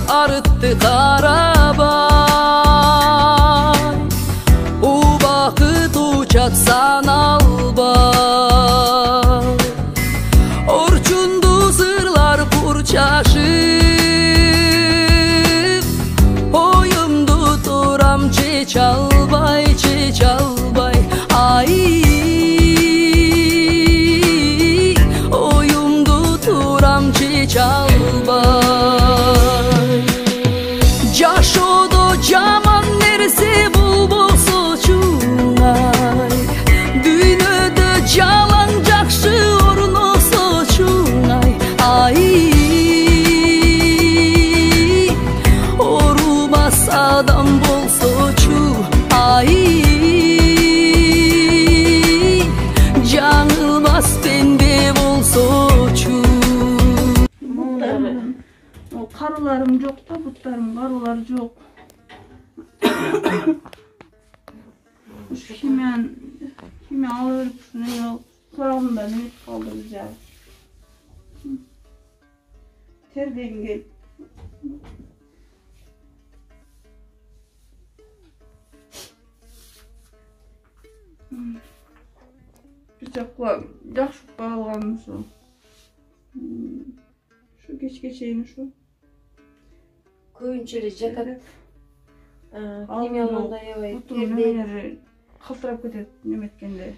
arıttı Karabay. Ubakıt uçatsan albay. Orçundu zırlar purçaşıp, oyumdu turam çeçalbay çeçalbay. Ay oyumdu turam çeçalbay. Jaşodo jaman neresi bulbolso çunay. Düynödö jalan jakşı ornoso çunay. Ay orubas adam bolso çu. Ay жаңылбас пенде болсо чу. Karılarım yok da butlarım karılar yok. Kimi alır şunu yok. Sorağımda ne kaldı güzel. Terden gel. Bıçakla yaxşı bağlanmış o. Şu geçeyini şu. Көйүнчөлү жатат. Химияланда ябай. Terdeyi kалтырап кетет неметкенде.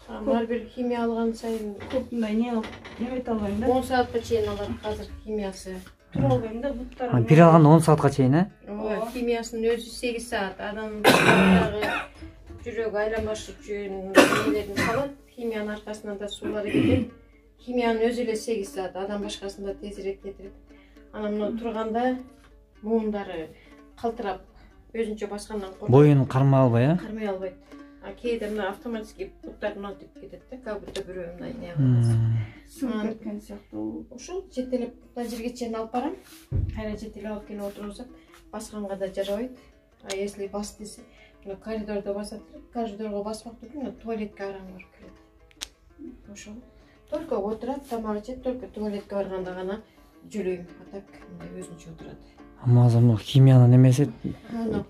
Бар бир химия алган сайын Көпмай немет албайм да. 10 саатка чейин алат азыр химиясы. Тура албайм да буттарым. Бир алганда 10 саатка чейин, э? Ой, химиясынын өзү 8 саат. Адам дагы жүрөк айланбашы үчүн нелерин салат. Химиянын аркасынан да суулары кетет. Химиянын өзү эле 8 саат, адам башкасын да тезирээк кетирет. Анан мына турганда муундары калтырап, өзүнчө баскандан коркуп. Боюн кармай албай, э? Кармай албайт. Кээде мына автоматически буттар мынтип кетет да, как будто бирөө мындай не кылган. Сууп кеткен сыяктуу. Ошол жетелеп мына жерге чейин алып барам. Кайра жетелеп алып келип отургузат, басканга да жарабайт. А если бас десе, мына коридордо басат, коридорго басмак түгүл, мына туалетке араң барып келет. Ошол. Только отурат, тамак жейт, только туалетке барганда гана жүрөйм. А так мындай өзүнчө отурат. Амазон химиянын эмеси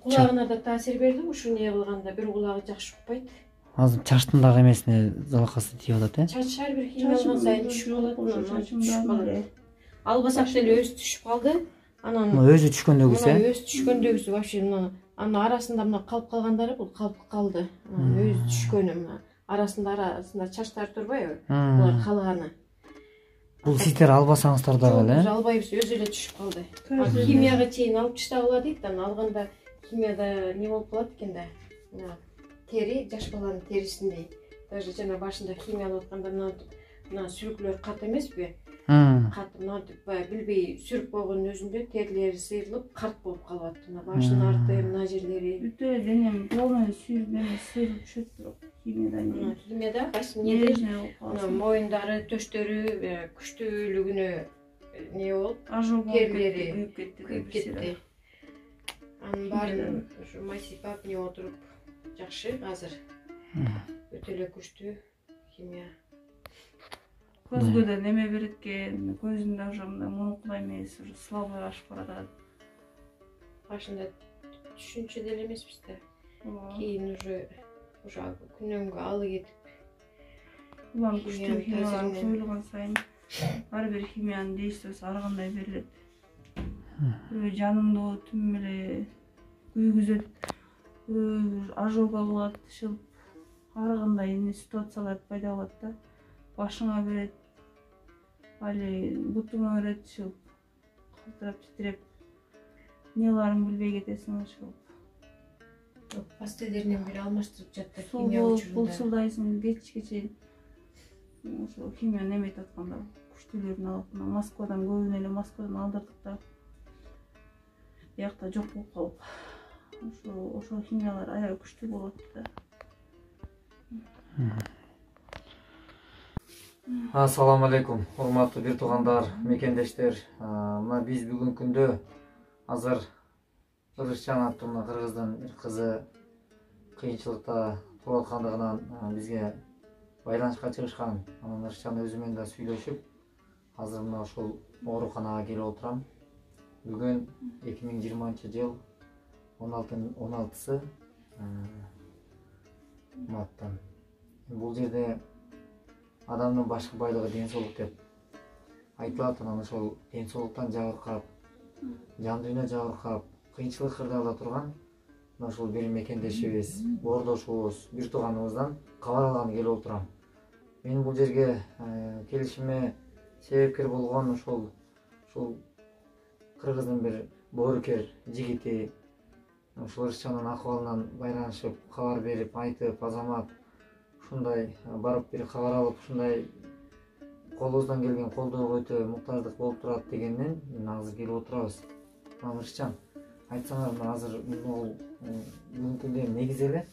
Кулагына да таасир берди, ушу не кылганда бир кулагы жакшы укпайт. азыр чачтын дагы эмесине залакасы тийип атат, э? Чач ар бир химия алган сайын түшүп калат. Албасак деле өзү түшүп калды. Анан Өзү түшкөндөгүсү, мына өзү түшкөндөгүсү вообще мына анын арасында мына калып калгандары бул калып калды. Өзү түшкөнү мына арасында чачтар турбайбы? Булар калганы. бул сиздер албасаңыздар дагы эле, э? Албайбыз, өзү эле түшүп калды. Химияга чейин алып таштагыла дейт, анан алганда химияда не болуп калат экен да. Мына тери, жаш баланын терисиндей. Даже жана башында химия алып атканда мына сүрүклөр кат эмеспи? Кат мынтип билбей сүрүп койгондун өзүндө терилери сыйрылып, карт болуп калып атты. Мына башынын арты, мына жерлери. Бүтө денем полный сыйрылып түшөт бирок химиядан. Химияда кайсы эмнеде? Мына моюндары, төштөрү күчтүүлүгүнө не болуп, терилери күйүп кетти. Анын баарын ушу масипап не отуруп жакшы азыр. Өтө эле күчтүү химия. Көзгө да неме берет экен, көзүндө уже мындай мунукла эмес, уже слабый ашып баратат. Башында түшүнчө деле эмеспиз да. Кийин уже күнөмгө алы кетип. Улам күчтүү химиялар коюлган сайын ар бир химиянын действиясы ар кандай берилет. Бирөө жаныңды түм эле күйгүзөт, ожога болот, шылып ар кандай ситуациялар пайда болот да. Башыңа берет, али бутуңа берет, шылып калтырап титиреп, эмнелерин билбей кетесиң шылып. Пастелдеринен бири алмаштырып жатты химия учурунда. Булсулдайсың кечке чейин. Ошо химия неметип атканда күчтүүлөрүн алып, Москвадан көбүн эле Москвадан алдырдык да. Биякта жок болуп калып. Ошо химиялар аябай күчтүү болот да. Ассаламу алейкум, урматтуу бир туугандар, мекендештер. Мына биз бүгүнкү күндө азыр Ырысчан аттуу мына кыргыздын бир кызы кыйынчылыкта туруп аткандыгынан бизге байланышка чыгышкан. Анан Ырысчан өзү менен да сүйлөшүп, азыр мына ушул ооруканага келип отурам. Бүгін 2020 жыл 16-сы марттан. Бұл жерде адамның башкы байлығы денсаулық деп айтылат. Анан ошол денсаулыктан жабыркап, жан дүйнө жабыркап, кыйынчылык кырдаалда турган ошол бир мекендешибиз, боордошубуз, бир тууганыбыздан кабар алганы келип отурам. Мен бул жерге келишиме себепкер болгон ушул кыргыздын бир боорукер жигити ушул ырысчанын акыбалынан байранышып, кабар берип, айтып, азамат ушундай барып бир кабар алып, ушундай колубуздан келген колдоого өтө муктаждык болуп турат дегенден азыр келип отурабыз. Ырысчан, айтсаңар, азыр бул бүгүнкү күндө негизи эле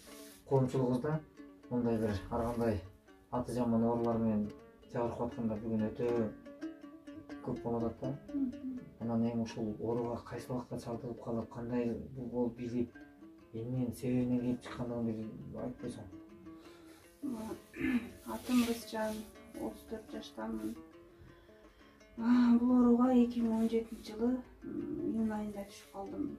коомчулугубузда мындай бир ар кандай аты жаман оорулар менен жабыркап аткандар бүгүн өтө көп болуп атат да. Анан эми ушул ооруга кайсы убакта чалдыгып калып, кандай болуп билип, эмненин себебинен келип чыккандыгын бир айтып койсоң. Атым Рысчан, 34 жаштамын. Бул ооруга 2017 жылы июнь айында түшүп калдым.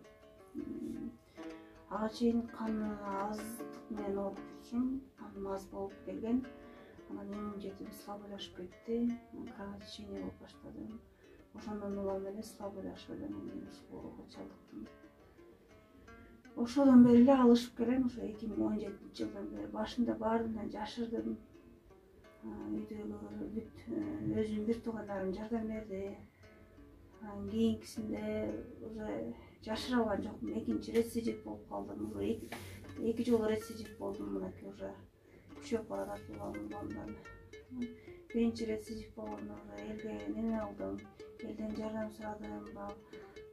Ага чейин каны аздык менен ооруп жүрчүмүн. Каным аз болуп келген. Анан иммунитетим слабыйлашып кетти. Кровотечение болуп баштады. Ошондон улам эле слабыйлашып эле мен ушул ооруга чалдыктым. Ошодон бери эле алышып келем. Ошо 2017 жылдан бери башында баарынан жашырдым. Үйдөгү бүт өзүмдүн бир туугандарым жардам берди. Кийинкисинде уже жашыра алган жокмун. Экинчи рецидив болуп калдым. Эки жолу рецидив болдум. Мынакей уже күчөп барат улам. Биринчи рецидив болгондо элге неме алдым. Элден жардам сурадым.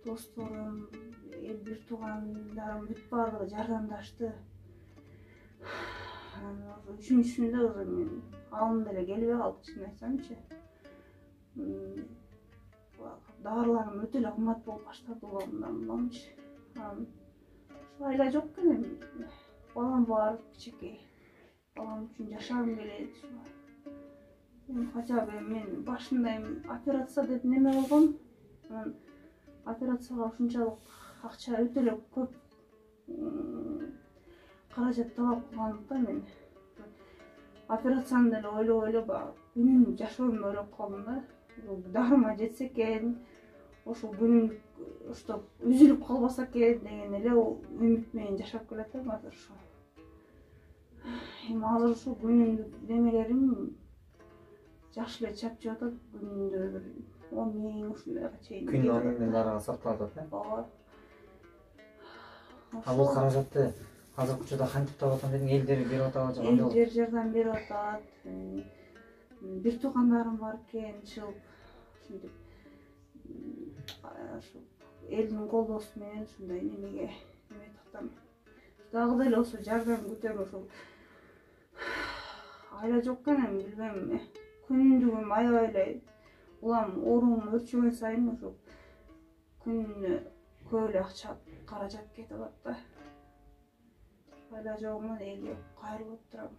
Досторум, бир туугандарым бүт баардыгы жардамдашты. Үчүнчүсүндө уже мен алым деле келбей калды, чын айтсамчы. Дарыларым өтө эле кымбат болуп баштады уламчы. Айла жок экен эми. Балам бар, кичинекей. Балам үчүн жашагым келет. Хотя бы мен башында операция деп неме болгом. Операцияга ушунчалык акча өтө эле көп каражат талап кылгандыктан мен операцияны деле ойлоп күнүм жашоомду ойлоп калдым да. Дарыма жетсе экен, ошол күнүм уштап үзүлүп калбаса экен деген эле үмүт менен жашап келатам азыр ошо. Эми азыр ушул күнүмдүк немелерим жакшы эле чапчып атат. Күнүндө бир 10 миң ушундайга чейин. Күн 10 миңден дарыга сатылып атат, Ооба. Бул каражатты азыркы учурда кантип таап атам дедиң? Элдер берип атабы же кандай болот? Элдер жардам берип атат. Бир туугандарым бар экен, ушул ушинтип элдин колдоосу менен ушундай немеге неме тактам. Дагы деле ошо жардам күтөм ошол. Айла жок экен, билбейм. Күндүгүм аябай эле улам оорум өрчүгөн сайын ошо күнүнө көп эле акча каражат кетип атат да. Айла жогуман элге кайрылып турам.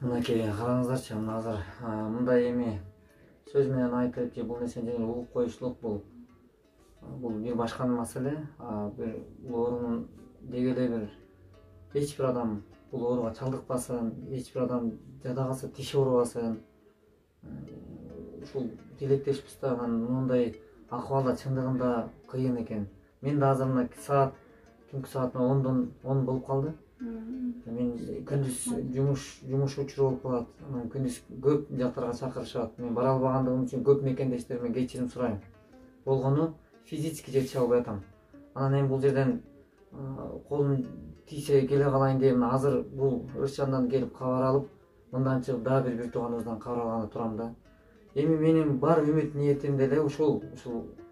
Мынакей караңыздарчы, мына азыр мындай эми сөз менен айтып же бул нерсени жеңил угуп коюшлук бул бир башка маселе. Бир оорунун деги эле бир эч бир адам бул ооруга чалдыкпасын, эч бир адам жада калса тиши оорубасын. Ушул тилектешпиз да, мындай акыбалда чындыгында кыйын экен. Мен да азыр мына саат түнкү саат 10 болуп калды. Мен күндүз жумуш учуру болуп калат. Күндүз көп жактарга чакырышат. Мен бара албагандыгым үчүн көп мекендештеримен кечирим сурайм. Болгону физически жетише албай атам. Анан эми бул жерден колум тийсе келе калайын деп азыр бул Ырысчандан келип кабар алып, мындан чыгып дагы бир тууганыбыздан кабар алганы турам да. Эми менин бар үмүт ниетим деле ушул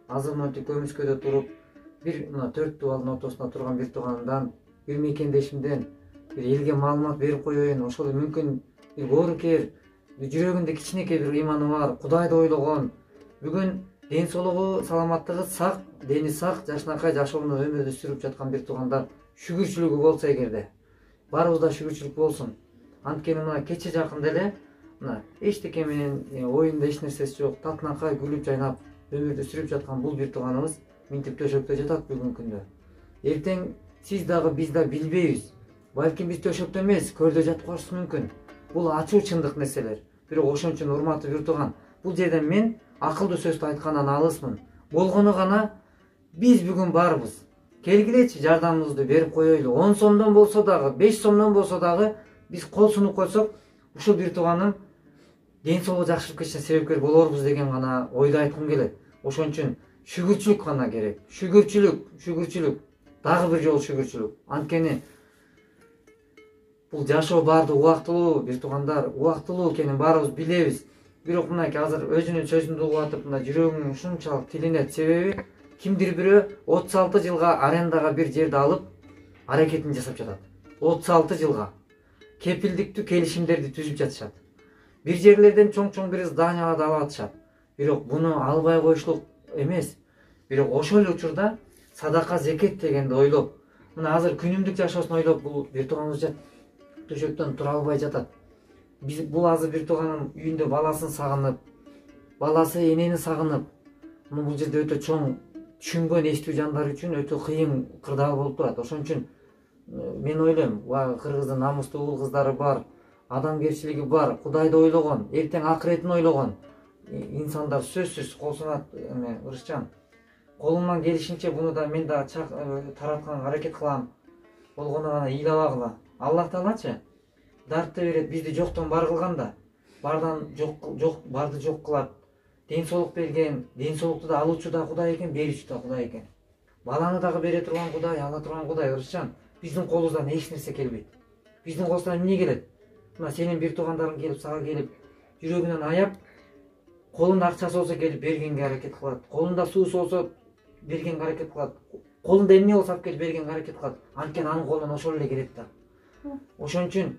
азыр мынтип көмүскөдө туруп, бир мына 4 дубалдын ортосунда турган бир тууганымдан, бир мекендешимден бир элге маалымат берип коеюн. Ошол мүмкүн бир боорукер, жүрөгүндө кичинекей бир ыйманы бар, Кудайды ойлогон, бүгүн ден саламаттыгы сак, дени сак, жашынакай жашоону өмүрдү сүрүп жаткан бир туугандар шүгүрчүлүгү болсо эгерде, баарыбызда шүгүрчүлүк болсун. Анткени мына кече жакында эле мына эчтеке менен оюнда эч нерсеси жок, татынакай күлүп жайнап өмүрдү сүрүп жаткан бул бир тууганыбыз минтип төшөктө жатат бүгүнкү күндө. Эртең сиз дагы биз да билбейбиз. Балким биз төшөктө эмес, көрдө жатып калышы мүмкүн. Бул ачуу чындык нерселер. Бирок ошон үчүн урматтуу бир тууган, бул жерден мен акылдуу сөздү айткандан алысмын. Болгону гана биз бүгүн барбыз. Келгилечи жардамыбызды берип коелу. 10 сомдон болсо дагы, 5 сомдон болсо дагы биз кол сунуп койсок, ушул бир тууганым ден соолугу жакшырып кетишине себепкер болорбуз деген гана ойду айткым келет. Ошон үчүн шүгүрчүлүк гана керек. Шүгүрчүлүк. Дагы бир жолу шүгүрчүлүк. Анткени бул жашоо баардыгы убактылуу, бир туугандар, убактылуу экенин баарыбыз билебиз. Бирок мынакей азыр өзүнүн сөзүндө угуп атып, мына жүрөгүң ушунчалык тилинет. Себеби кимдир бирөө 36 жылга арендага бир жерди алып, аракетин жасап жатат. 36 жылга кепилдиктүү келишимдерди түзүп жатышат. Бир жерлерден чоң бир зданияларды алып атышат. Бирок буну албай коюшлук эмес. Бирок ошол эле учурда садака зекет дегенди ойлоп, мына азыр күнүмдүк жашоосун ойлоп бул бир тууганыбыз төшөктөн тура албай жатат. Биз бул азыр бир тууганын үйүндө баласын сагынып, баласы энени сагынып, бул жерде өтө чоң түшүнгөн эстүү жандар үчүн өтө кыйын кырдаал болуп турат. Ошон үчүн мен ойлойм, кыргыздын намустуу уул кыздары бар, адамгерчилиги бар, Кудайды ойлогон, эртең акыретин ойлогон инсандар сөзсүз кол сунат. Ырысчан, колумдан келишинче буну да мен да таратканга аракет кылам. Болгону гана ыйлабагыла. Аллах Таалачы дартты берет, бизди жоктон бар кылганда, бардан барды жок кылат. Ден соолук берген, ден соолукту да алуучу да Кудай экен, берүүчү да Кудай экен. Баланы дагы бере турган Кудай, ала турган Кудай. Ырысчан, биздин колубуздан эч нерсе келбейт. Биздин колубуздан эмне келет? Мына сенин бир туугандарың келип, сага келип, жүрөгүнөн аяп, колунда акчасы болсо келип бергенге аракет кылат. Колунда суусу болсо бергенге аракет кылат. Колунда эмне болсо алып келип бергенге аракет кылат. Анткени анын колунан ошол эле келет да. Ошон үчүн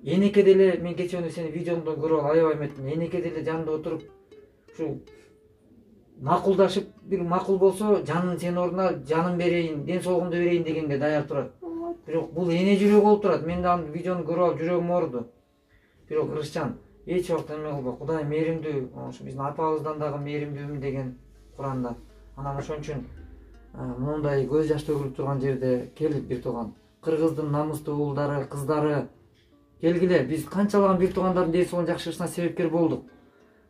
энеке деле, мен кечээ сени видеоңдон көрүп алып аябай эметтим. Энеке деле жанында отуруп ушу макулдашып, бир макул болсо жанын сенин ордуна жанын берейин, ден соолугумду берейин дегенге даяр турат. Бирок бул эне жүрөгү болуп турат. Мен да анын видеону көрүп алып жүрөгүм ооруду. Бирок Ырысчан, эч убакта эме кылба. Кудай мээримдүү, ошо биздин апабыздан дагы мээримдүүмүн деген Куранда. Анан ошон үчүн мондай көз жаш төгүлүп турган жерде келип бир тууган кыргыздын намустуу уулдары, кыздары келгиле. Биз канчалаган бир туугандардын ден соолугунун жакшырышына себепкер болдук.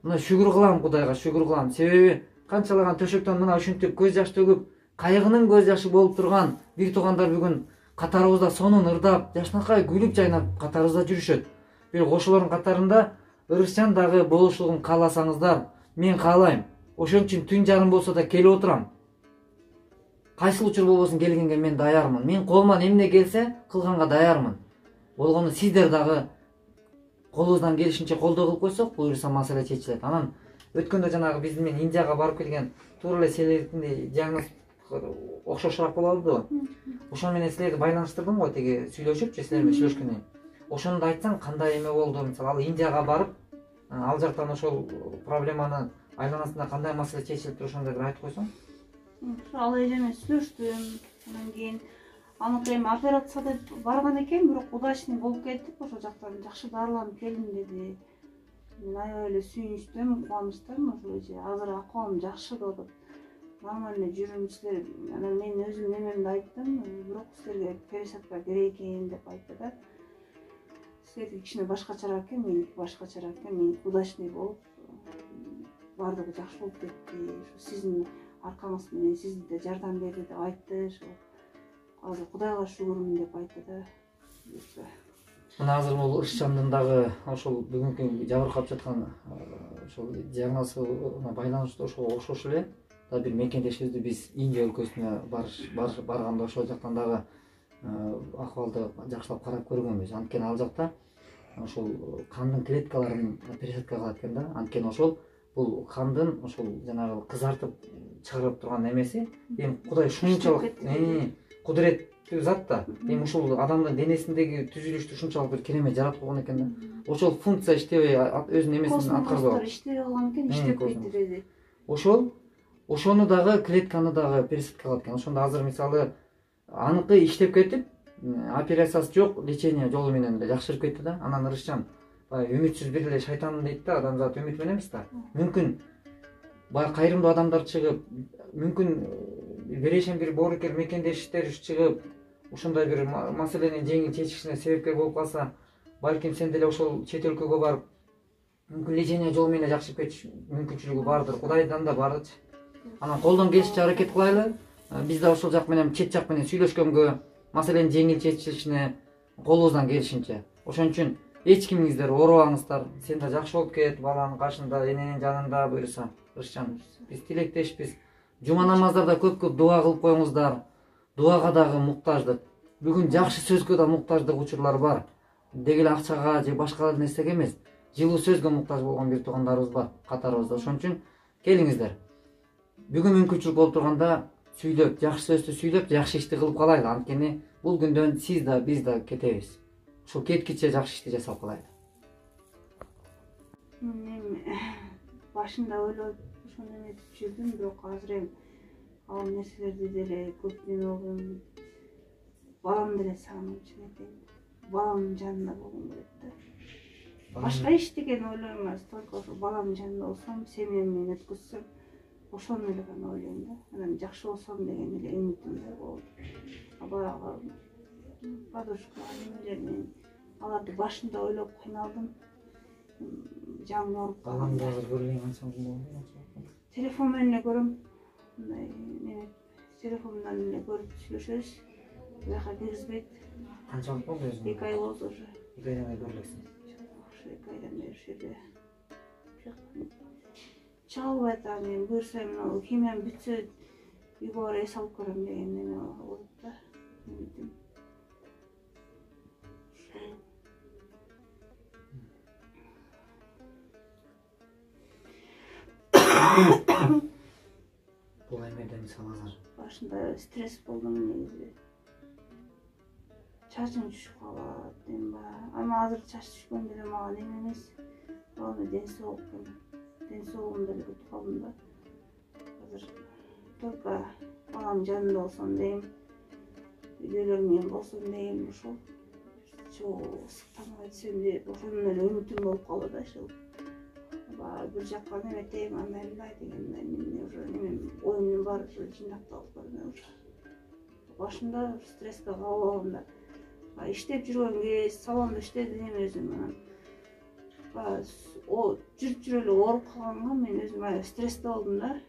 Мына шүгүр кылам Кудайга, шүгүр кылам. Себеби канчалаган төшөктөн мына ушинтип көз жаш төгүп, кайгынын көз жашы болуп турган бир туугандар бүгүн катарыбызда сонун ырдап, жашнакай күлүп жайнап катарыбызда жүрүшөт. Бирок ошолордун катарында Ырысчан дагы болушугун кааласаңыздар, мен каалайм. Ошон үчүн түн жарым болсо да келип отурам. Кайсыл учур болбосун келгенге мен даярмын. Мен колуман эмне келсе кылганга даярмын. Болгону сиздер дагы колубуздан келишинче колдоо кылып койсок, буюрса маселе чечилет. Анан өткөндө жанагы биздин мен Индияга барып келген туура эле силердин диагноз окшошураак болуп алды. Ошол менен силерди байланыштырдым го, тиги сүйлөшүпчү силер менен сүйлөшкөндөн кийин. Ошону да айтсаң, кандай эме болду? Мисалы, ал Индияга барып, ал жактан ошол проблеманы айланасында кандай маселе чечилип туруп ошондой бир айтып койсоң. Ал эже менен сүйлөштүм. Анан кийин аныкы эми операция деп барган экен, бирок удачный болуп кетип, ошол жактан жакшы дарыланып келдим деди. Мен аябай эле сүйүнүчтүм, кубанычтымын ошол эже. Азыр акыбалым жакшы деп атат. Нормально жүрүңүздөр. Анан мен өзүм немемди айттым, бирок силерге пересадка керек экен деп айтты да. Силердики кичине башкачараак экен, меники башкачараак экен. Меники удачный болуп, баардыгы жакшы болуп кетти. Ошо сиздин аркаңыз менен сизге да жардам берди деп айтты. Ошо азыр Кудайга шүгүрмүн деп айтты да. Мына азыр бул Ырысчандын дагы ошол бүгүнкү жабыркап жаткан ошол диагнозуна байланыштуу ошого окшош эле да бир мекендешибизди биз Индия өлкөсүнө барганда ошол жактан дагы акыбалды жакшылап карап көргөнбүз. Анткени ал жакта ошол кандын клеткаларын пересадка кылат экен да. Анткени ошол бул кандын ошол жанагы кызартып чыгарып турган эмеси, эми Кудай ушунчалык кудуреттүү зат да. Эми ушул адамдын денесиндеги түзүлүштү ушунчалык бир керемет жаратып койгон экен да. Ошол функция иштебей өзүнүн эмесин аткарбай иштебей калган экен, иштеп кетти деди. Ошону дагы клетканы дагы пересадка кылат экен. Ошондо азыр мисалы аныкы иштеп кетип, операциясы жок, лечение жолу менен эле жакшырып кетти да. Анан Ырысчан, баягы үмүтсүз бир эле шайтан дейт да, адамзат үмүт менен эмес да. Мүмкүн баягы кайрымдуу адамдар чыгып, мүмкүн берешен бир боорукер мекендештер чыгып, ушундай бир маселени жеңил чечишине себепкер болуп калса, балким сен деле ошол чет өлкөгө барып, мүмкүн лечение жолу менен жакшырып кетиш мүмкүнчүлүгү бардыр. Кудайдан да барчы. Анан колдон келишинче аракет кылайлы. Биз да ошол жак менен, чет жак менен сүйлөшкөнгө, маселенин жеңил чечилишине колубуздан келишинче. Ошон үчүн эч кимиңиздер оорубаңыздар. Сен да жакшы болуп кет, баланын кашында, эненин жанында буюрса. Ырысчан, биз тилектешпиз. Жума намаздарда көп-көп дуа кылып коюңуздар. Дуага дагы муктаждык. Бүгүн жакшы сөзгө да муктаждык учурлар бар. Деги эле акчага же башка нерсеге эмес, жылуу сөзгө муктаж болгон бир туугандарыбыз бар катарыбызда. Ошон үчүн келиңиздер. Бүгүн мүмкүнчүлүк болуп турганда сүйлөп, жакшы сөздү сүйлөп, жакшы ишти кылып калайлы. Анткени бул күндөн сиз да, биз да кетебиз. Ушул кеткиче жакшы ишти жасап калайлы. Мен башында ойлоп ошону эметип жүрдүм, бирок азыр эми ал нерселерди деле көп неме болдум. Балам деле сагынып чынекей. Баламдын жанында болгум келет да. Башка иш деген ойлойм эмес, только ошо баламдын жанында болсом, семьям менен өткөзсөм, ошону эле гана ойлойм да. Анан жакшы болсом деген эле үмүтүм бар болду. Баягы подружка немелер менен аларды башында ойлоп кыйналдым. Жаңы ооруп Баламды азыр көргөн кансам болду. Телефон менен эле көрөм. Мындай неме телефондан эле көрүп сүйлөшөбүз. Бияка киргизбейт. Канчалык болду өзүң? 2 ай болду уже. 2 айдан бери көрөлүксүң. Ошо 2 айдан бери ушерде. Чыга албай атам, мен буюрса мына химиям бүтсө үйгө барып эс алып көрөм деген неме болот да. Үмүтүм. Бул эмеден мисалы азыр Башында стресс болдум негизи. Чачым түшүп калат, эми ама азыр чач түшкөн деле мага неме эмес. Аны ден соолугумду эле күтүп калдым да. Азыр только баламдын жанында болсом дейм, үйлөрүм менен болсом дейм, ошол сыктамай десем де ошондон эле үмүтүм болуп калды да ошол. Бир жакка неметейм, андай деген мен уже немем оюмдун баары жыйнакталып көрдүм уже. Башында стресске кабылганда иштеп жүргөн кез, салондо иштедим өзүм анан. Жүрүп жүрө эле ооруп калганга мен өзүм стрессте болдум да.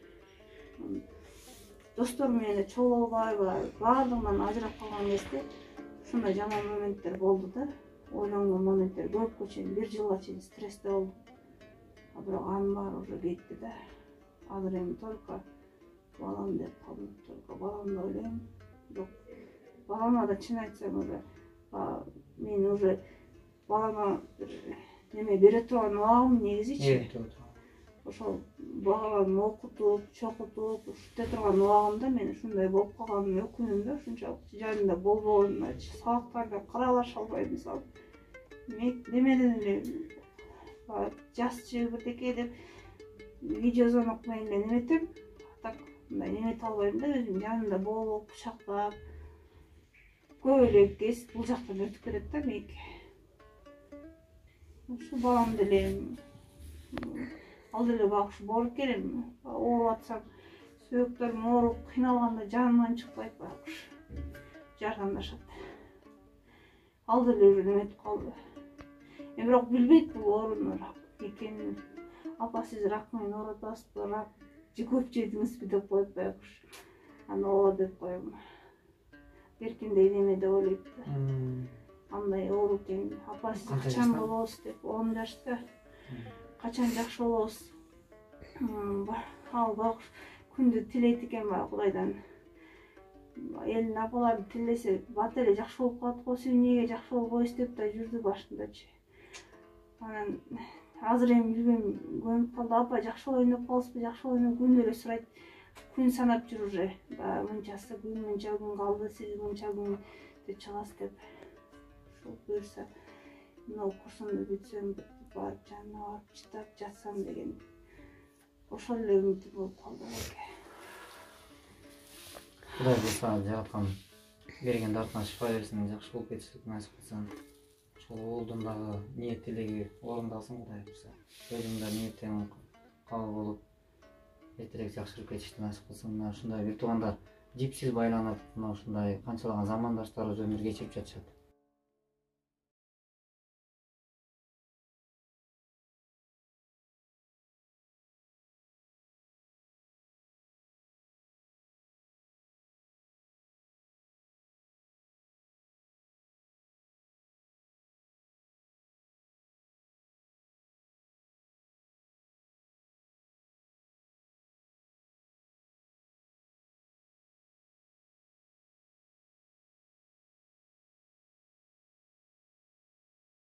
Досторум менен да чогуу албай, баардыгынан ажырап калган кезде ушундай жаман моменттер болду да. Ойлонгон моменттер көпкө чейин, 1 жылга чейин стрессте болдум. Бирок анын баары уже кетти да. Азыр эми только балам деп калдым, только баламды ойлойм. Бирок балама да чын айтсам уже мен уже балама неме бере турган убагым негизичи. Ошол баланы окутуп, чокутуп, уште турган убагымда мен ушундай болуп калганына өкүнөм да, ушунчалык жанында болбогонуначы. Сабактарды каралаша албайм мисалы. Немеден эле жазчы бирдеке деп видеозвонок менен эле неметем. Так мындай немете албайм да, өзүм жанында болуп, кучактап. Көп эле кез бул жактан өтүп кетет да мейки. Ушу балам деле ал деле бак ушу боорукерим. Ооруп атсам, сөөктөрүм ооруп, кыйналганда жанымдан чыкпайт бак ушу. Жардамдашат. Ал деле уже неметип калды. Бирок билбейт бул оорунун рак экенин. Апа сиз рак менен ооруп атасызбы, рак көп жедиңизби деп коет байкуш. Аны ооба деп коем. Эркиндей неме деп ойлойт да. Андай оору экен. Апа сиз качан болобуз деп 10 жашта. Качан жакшы болобуз. Ал байкуш күндү тилейт экен Кудайдан. Элдин апалары тилесе бат эле жакшы болуп калат го, сиз эмнеге жакшы болбойсуз деп да жүрдү башындачы. Анан азыр эми билбейм, көнүп калды. Апа жакшы болоюн деп калсызбы, жакшы болоюн деп күндө эле сурайт. Күн санап жүр уже. Мынчасы күн, мынча күн калды, сиз мынча күн деп чыгасыз деп. Ошол буюрса, мына курсумду бүтсөм, барып жанына барып чыдап жатсам деген. Ошол эле үмүтүм болуп калды. Кудай буюрса жараткан берген дартына шифа берсин, жакшы болуп кетишиңиз насип кылсын. ошол оолдун дагы ниет тилеги орундалсын Кудай буюрса. Өзүң да ниеттериң кабыл болуп, эртерээк жакшырып кетишти насип кылсын. Мына ушундай бир туугандар жипсиз байланып, мына ушундай канчалаган замандаштар өзү өмүр кечирип жатышат.